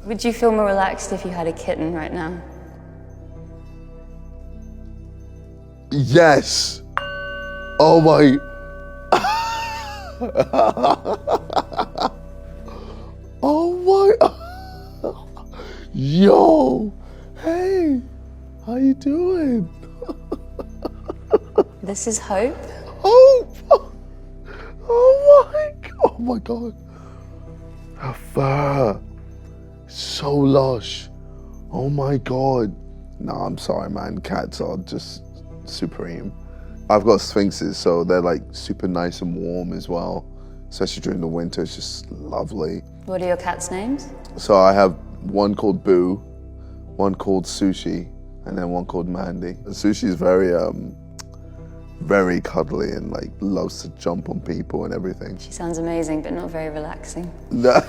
Would you feel more relaxed if you had a kitten right now? Yes. Oh my. Oh my. Yo. Hey. How you doing? This is Hope. Hope. Oh my God. Her fur. So lush. Oh my God. No, I'm sorry, man. Cats are just supreme. I've got sphinxes, so they're like super nice and warm as well. Especially during the winter, it's just lovely. What are your cats' names? So I have one called Boo, one called Sushi, and then one called Mandy. Sushi is very cuddly and like loves to jump on people and everything. She sounds amazing, but not very relaxing. No.